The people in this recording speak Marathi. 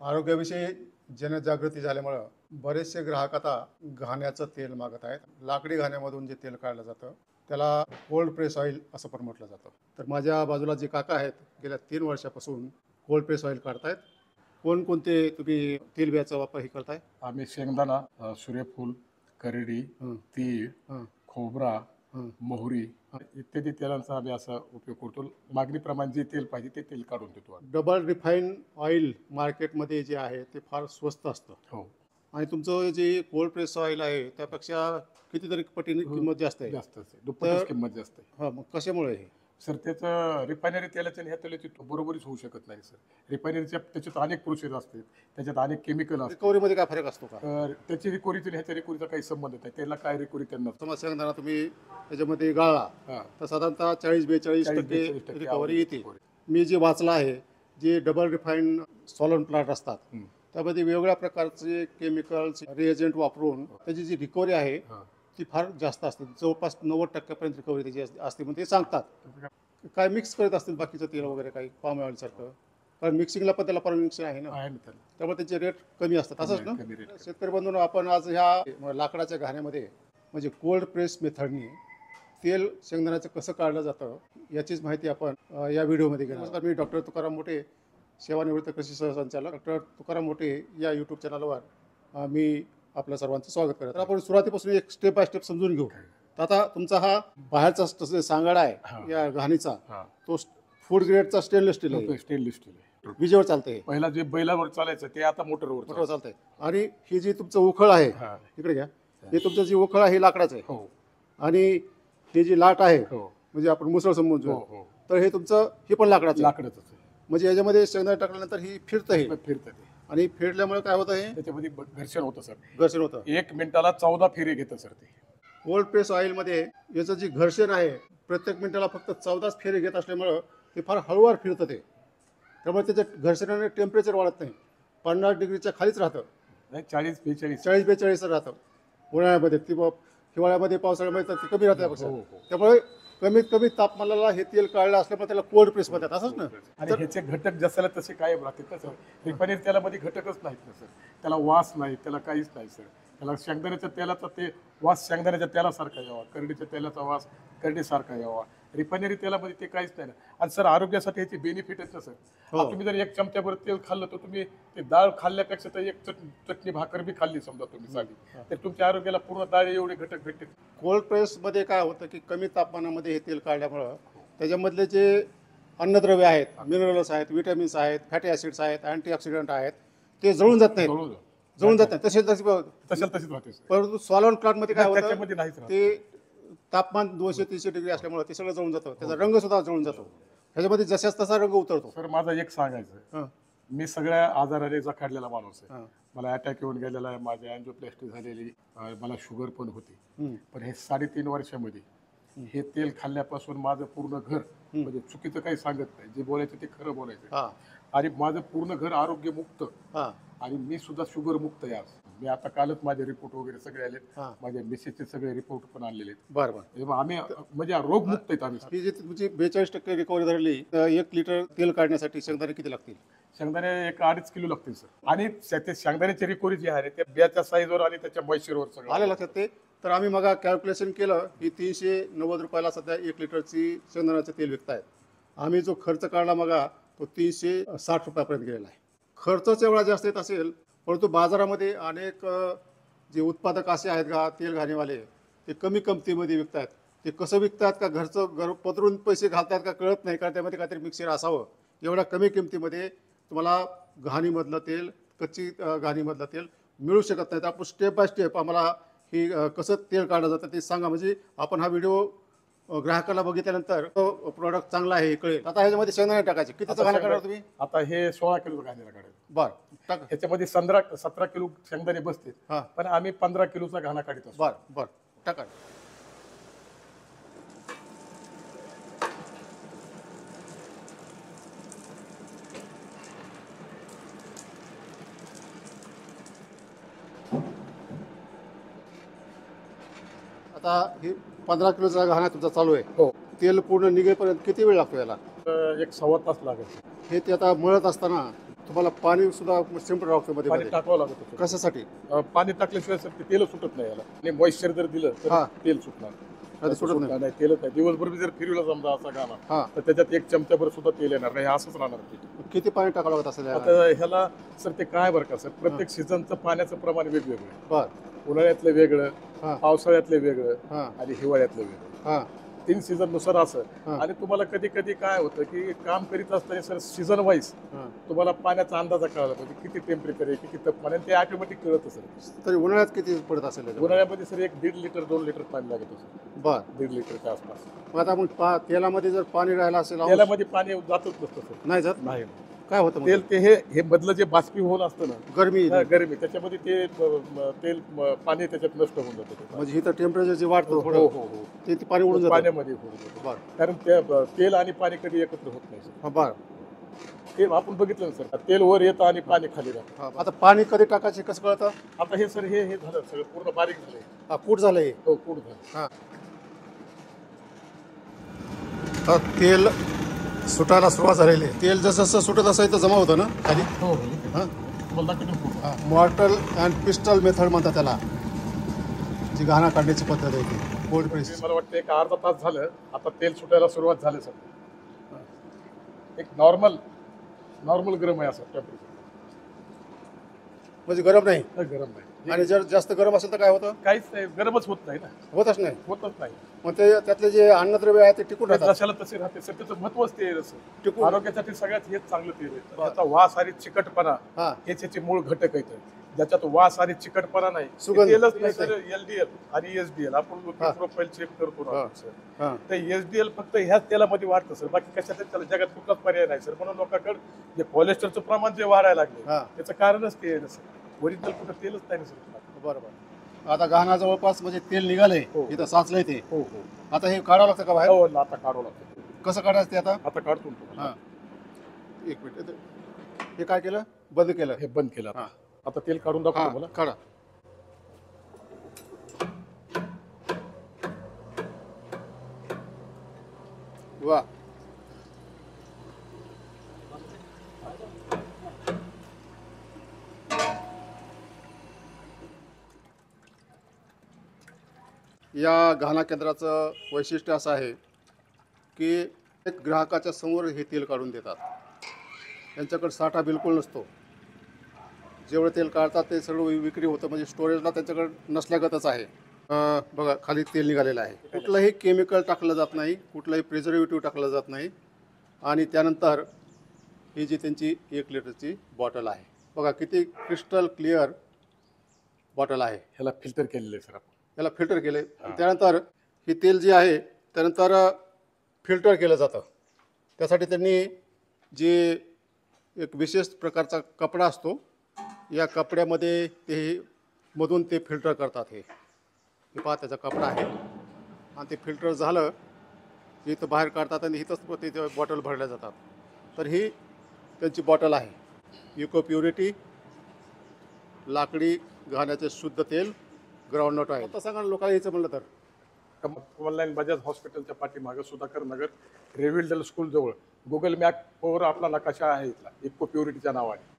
आरोग्याविषयी जनजागृती झाल्यामुळं बरेचसे ग्राहक आता घाण्याचं तेल मागत आहेत. लाकडी घाण्यामधून जे तेल काढलं जातं त्याला कोल्ड प्रेस ऑइल असं पण म्हटलं जातं. तर माझ्या बाजूला जे काका आहेत गेल्या 3 वर्षापासून कोल्ड प्रेस ऑइल काढतायत. कोणकोणते तुम्ही तेल बियाचा वापर हे करताय? आम्ही शेंगदाणा, सूर्यफूल, करडी, हं, तीळ, हं, खोबरा, हं. मोहरी इत्यादी तेलांचा आम्ही असा उपयोग करतो. मागणीप्रमाणे जे तेल पाहिजे ते तेल काढून देतो आम्ही. डबल रिफाईन ऑइल मार्केटमध्ये जे आहे ते फार स्वस्त असतं हो, आणि तुमचं जे कोल्ड प्रेस ऑइल आहे त्यापेक्षा कितीतरी पटीने किंमत जास्त आहे. जास्त असते, दुप्पटच तर किंमत जास्त आहे. हां, मग कशामुळे हे? सर त्याचं रिफायनरी तेलाचं आणि ह्या तेलाची बरोबरीच होऊ शकत नाही सर. रिफायनरीच्या त्याच्यात अनेक प्रोसेस असते, त्याच्यात अनेक केमिकल असतात. रिकव्हरीमध्ये काय फरक असतो का? तर त्याची रिकव्हरीची आणि ह्याच्या रिकव्हरीचा काही संबंध नाही. त्याला काय रिकव्हरी त्यांना समज शेंगदाणा तुम्ही त्याच्यामध्ये गाळला हां तर साधारणतः 40-42% 40-42% रिकव्हरी येते. recovery. मी जे वाचलं आहे जे डबल रिफाईंड सॉलन प्लांट असतात हं. त्यामध्ये वेगवेगळ्या प्रकारचे केमिकल्स रिएजंट वापरून त्याची जी रिकव्हरी आहे हां. ती फार जास्त असते. जवळपास 90% रिकव्हरी त्याची असते म्हणजे ते सांगतात. काय मिक्स करत असतील बाकीचं तेल वगैरे काही पाम ऑइलसारखं, कारण मिक्सिंगला पण त्याला परमिशन आहे ना, आहे ना त्याला. त्यामुळे त्याचे रेट कमी असतात असंच ना. कमी rate. शेतकरी बंधूंनो, आपण आज ह्या लाकडाच्या घाण्यामध्ये म्हणजे कोल्ड प्रेस मेथडनी तेल शेंगदाण्याचं कसं काढलं जातं याचीच माहिती आपण या व्हिडिओमध्ये घेणार. नमस्कार, मी डॉक्टर तुकाराम मोठे, सेवानिवृत्त कृषी सहसंचालक डॉक्टर तुकाराम मोठे या यूट्यूब चॅनलवर मी आपल्या सर्वांचं स्वागत करतो. तर आपण सुरुवातीपासून एक स्टेप बाय स्टेप समजून घेऊ. तर आता तुमचा हा बाहेरचा सांगाडा आहे हां. या घाणीचा, हां. तो फूड ग्रेडचा स्टेनलेस स्टील आहे, स्टेनलेस स्टील आहे. विजेवर चालते, पहिला जे बैलावर चालायचं ते आता मोटरवर मोटरवर चालतंय. आणि ही जी तुमचं उखळ आहे, हां. इकडे घ्या, हे तुमचं जी उखळ आहे हे लाकडाचं आहे हो आणि हे जी लाट आहे हो म्हणजे आपण मुसळ समजू, हो हो तर हे तुमचं हे पण लाकडाचं आहे. लाकडच आहे. म्हणजे याच्यामध्ये शेंगदाणे टाकल्यानंतर ही फिरतं हे, फिरतं ते आणि फिरल्यामुळे काय होतं, हे त्याच्यामध्ये घर्षण होतं सर. घर्षण होतं. 1 मिनिटाला 14 फेरी घेतं सर ते. कोल्ड प्रेस ऑइलमध्ये याचं जे घर्षण आहे प्रत्येक मिनिटाला फक्त 14 फेरी घेत असल्यामुळं ते फार हळूवार फिरतं ते, त्यामुळे त्याच्या घर्षणाने टेम्परेचर वाढत नाही, 50 डिग्रीच्या खालीच राहतं, नाही 40-42. 40-42 राहतं. उन्हाळ्यामध्ये किंवा हिवाळ्यामध्ये पावसाळ्यामध्ये तर ते कमी राहतं त्यापेक्षा. हो, हो. त्यामुळे कमीत कमी तापमानाला हे तेल काढलं असल्यामुळे त्याला कोल्ड प्रेस म्हणतात, असंच ना. आणि ह्याचे घटक जसाला तसे कायम राहतात ना सर. रिफायनरी तेलामध्ये घटकच नाहीत ना सर. त्याला वास नाही, त्याला काहीच नाही सर. त्याला शेंगदाण्याच्या तेलाचा ते वास शेंगदाण्याच्या तेलासारखा यावा, करडीच्या तेलाचा वास करडीसारखा यावा. रिफायनरी तेलामध्ये ते काहीच नाही ना. आणि सर आरोग्यासाठी ह्याची बेनिफिट आहे ना सर. हो. तुम्ही जर 1 चमच्याभर तेल खाल्लं तर तुम्ही ते डाळ खाल्ल्यापेक्षा तर एक चटणी भाकर बी खाल्ली समजा तुम्ही साधी, तर तुमच्या आरोग्याला पूर्ण डाळ एवढे घटक भेटते. कोल्ड प्रेसमध्ये काय होतं की कमी तापमानामध्ये हे तेल काढल्यामुळं त्याच्यामधले जे अन्नद्रव्य आहेत, मिनरल्स आहेत, विटॅमिन्स आहेत, फॅटी ॲसिड्स आहेत, अँटीऑक्सिडंट आहेत, ते जळून जात नाहीत. जळून जात नाही तसेच तसे. तशीच राहते सर. परंतु सॉलॉन प्लांटमध्ये काय होतं, त्याच्यामध्ये नाहीच राहत. ते तापमान 200-300 डिग्री असल्यामुळे ते सगळं जळून जातं, त्याचा रंग सुद्धा जळून जातो, ह्याच्यामध्ये जशाच तसा रंग उतरतो. सर माझं एक सांगायचं, हां, मी सगळ्या आजाराने जखडलेला माणूस आहे. हां. मला अटॅक येऊन गेलेला आहे, माझी अँजिओप्लास्टी झालेली, मला शुगर पण होती. हं. पण हे 3.5 वर्षामध्ये हे तेल खाल्ल्यापासून माझं पूर्ण घर, म्हणजे चुकीचं काही सांगत नाही, जे बोलायचं ते खरं बोलायचं, हां, आणि माझं पूर्ण घर आरोग्यमुक्त, हां, आणि मी सुद्धा शुगर मुक्त आहे आज. मी आता कालच माझे रिपोर्ट वगैरे सगळे आलेत, हां. माझ्या मिसेसचे सगळे रिपोर्ट पण आणलेले आहेत. बरं बरं. तेव्हा आम्ही म्हणजे रोगमुक्त आहेत आम्ही. ही जी तुमची 42% रिकव्हरी धरली, 1 लिटर तेल काढण्यासाठी शेंगदाणे किती लागतील? शेंगदाणे 1-2.5 किलो लागतील सर. आणि ते शेंगदाण्याची रिकव्हरी जी आहे त्या बियाच्या साईजवर आणि त्याच्या मॉइश्चरवर सगळं आलं लक्षात ते. तर आम्ही मग कॅल्क्युलेशन केलं की 390 रुपयाला सध्या 1 लिटरची शेंगदाण्याचं तेल विकतायत. आम्ही जो खर्च काढला मग तो 360 रुपयापर्यंत गेलेला आहे. खर्चच एवढा जास्त येत असेल, परंतु बाजारामध्ये अनेक जे उत्पादक असे आहेत का तेल घाणीवाले, ते कमी किमतीमध्ये विकतात. ते कसं विकतात का घर पदरून पैसे घालतात का कळत नाही, कारण त्यामध्ये काहीतरी मिक्सर असावं. एवढ्या कमी किमतीमध्ये तुम्हाला घाणीमधलं तेल, कच्ची घाणीमधलं तेल मिळू शकत नाही. तर आपण स्टेप बाय स्टेप आम्हाला ही कसं तेल काढलं जातं ते सांगा, म्हणजे आपण हा व्हिडिओ ग्राहकाला बघितल्यानंतर तो प्रॉडक्ट चांगला आहे हे कळेल. आता ह्याच्यामध्ये शेंगदाणे टाकायचे, कितीचं घाणा काढणार तुम्ही? आता हे 16 किलो घाण्याला काढायचं. बरं, टाका. ह्याच्यामध्ये 17 किलो शेंगदाणे बसते, हां, पण आम्ही 15 किलोचा घाणा काढत असतो. बरं बरं, टाका. आता हे 15 किलोचा घाणा तुमचा चालू आहे. हो. तेल पूर्ण निघेपर्यंत किती वेळ लागतो याला? तर 1 सव्वा तास लागेल. हे ते आता मळत असताना तुम्हाला पाणी सुद्धा शिंपड लागतं मध्ये पाणी मध्ये. टाकावं लागत होतं. कशासाठी? पाणी टाकल्याशिवाय सर ते तेल सुटत नाही याला आणि मॉइश्चर जर दिलं हा. तर तेल सुटणार कधी सुटत नाही. नाही तेलच नाही. दिवसभर बी जर फिरवलं समजा असा गाणा हा. तर त्याच्यात एक चमच्याभर सुद्धा तेल येणार नाही. हे असंच राहणार ते. किती पाणी टाकावं लागत असेल याला? आता ह्याला सर ते काय बरं का सर, प्रत्येक सीझनचं पाण्याचं प्रमाण वेगवेगळं आहे. बर. उन्हाळ्यातलं वेगळं, हा. पावसाळ्यातलं वेगळं हा. आणि हिवाळ्यातलं वेगळं. हा. 3 सीझन नुसार असं. हा. आणि तुम्हाला कधी कधी काय होतं की काम करीत असताना सर सीझन वाईज हा. तुम्हाला पाण्याचा अंदाजा कळाला पाहिजे, किती टेम्परेचर आहे, किती तापमान आहे, ते ऑटोमॅटिक कळतं सर. तरी उन्हाळ्यात किती पडत असेल याच्यामध्ये? उन्हाळ्यामध्ये सर 1-1.5 लिटर 2 लिटर पाणी लागत सर. बर. 1.5 लिटरच्या आसपास. मग आता मग तेलामध्ये जर पाणी राहिलं असेल अंश- तेलामध्ये पाणी जातच नसतं सर. नाही जात. नाही. काय होतं मग? तेल ते हे मधलं जे बाष्पीभवन असतं ना, गरमी गरमी, त्याच्यामध्ये ते तेल पाणी त्याच्यात नष्ट होऊन जातं ते. म्हणजे इथं टेम्परेचर जे वाढतं हो थोडं हो हो. ते पाणी उडून जातं. पाण्यामध्ये होऊन जातं. बर. कारण तेल आणि पाणी कधी एकत्र होत नाही सर. हा. बर. ते आपण बघितलं ना सर, तेल वर येतं आणि पाणी खाली राहतं. हा. आता पाणी कधी टाकायचे कसं कळतं? आता हे सर हे झालं सगळं पूर्ण बारीक झालंय. हा. कूट झालंय. हो पूर्ण झालं. हा. हा, तेल सुटायला सुरुवात झालेली आहे. तेल जसं जसं सुटत असेल तर जमा होतं ना खाली. हो हो. हा. तुम्हाला दाखवतो पूर्ण. मॉर्टल अँड पिस्टल मेथड म्हणतात त्याला, जी घाणा काढण्याची पद्धत आहे ती कोल्ड प्रेस. मला वाटतं एक अर्धा तास झालं, आता तेल सुटायला सुरुवात झाली सर. एक नॉर्मल गरम आहे असं टेम्परेचर. म्हणजे गरम नाही. गरम नाही आणि जर जास्त गरम असेल तर काय होतं? काहीच नाही, गरमच होत नाही ना. होतच नाही. होतच नाही. मग ते त्यातले जे अन्नद्रव्य आहे ते टिकून ते राहतात. जशाला तसे राहते सर. त्याचं महत्वच ते आहे सर. टिकून. आरोग्यासाठी सगळ्यात हेच चांगलं तेल आहे. त्याचा वास आणि चिकटपणा हा. हेच याचे मूळ घटक आहेत. ज्याच्यात वास आणि चिकटपणा नाही, ते सुगंध. तेलच नाही सर. एलडीएल आणि एसडीएल आपण प्रोफाईल चेक करतो ना सर. हा. तर एसडीएल फक्त ह्याच तेलामध्ये वाढतं सर, बाकी कशात त्याला जगात कुठलाच पर्याय नाही सर. म्हणून लोकांकडे जे कोलेस्ट्रॉलचं प्रमाण जे वाढायला लागले हा. त्याचं कारणच ते आहे ना सर. ओरिजिनल कुठं तेलच नाही ना सर. बरोबर. आता घाणा जवळपास म्हणजे तेल निघालंय, हो. इथं साचलंय ते. हो हो. आता हे काढावं लागतं का बाहेर? हो आता काढावं लागतं. कसं काढायचं ते आता? आता काढतो ना तुम्हाला. हा. एक मिनिट. हे काय केलं? बंद केलं. हे बंद केलं आता. हा. आता तेल काढून दाखवतो हा. तुम्हाला. काढा. वा. या घाणा केंद्राचं वैशिष्ट्य असं आहे की एक ग्राहकाच्या समोर हे तेल काढून देतात. त्यांच्याकडे साठा बिलकुल नसतो. जेवढं तेल काढतात ते सगळं विक्री होतं, म्हणजे स्टोरेजला त्यांच्याकडे नसल्यागतच आहे. बघा खाली तेल निघालेलं आहे. कुठलंही केमिकल टाकलं जात नाही, कुठलंही प्रिझर्वेटिव्ह टाकलं जात नाही. आणि त्यानंतर ही जी त्यांची 1 लिटरची बॉटल आहे, बघा किती क्रिस्टल क्लिअर बॉटल आहे. ह्याला फिल्टर केलेलं आहे सर आपण. याला फिल्टर केले. त्यानंतर ही तेल जे आहे त्यानंतर फिल्टर केलं जातं. त्यासाठी त्यांनी जे एक विशेष प्रकारचा कपडा असतो, या कपड्यामध्ये ते मधून ते फिल्टर करतात. हे पहा त्याचा कपडा आहे. आणि ते फिल्टर झालं की इथं बाहेर काढतात आणि इथंच ते बॉटल भरल्या जातात. तर ही त्यांची बॉटल आहे. इको प्युरिटी लाकडी घाण्याचे शुद्ध तेल ग्राउंडनट आहे. आता सांगा ना लोकांना यायचं म्हणलं तर. ऑनलाईन बजाज हॉस्पिटलच्या पाठीमागं सुधाकर नगर रेव्हिल्डल स्कूल जवळ गुगल मॅपवर आपला नकाशा आहे इथला, इको प्युरिटीच्या नावाने.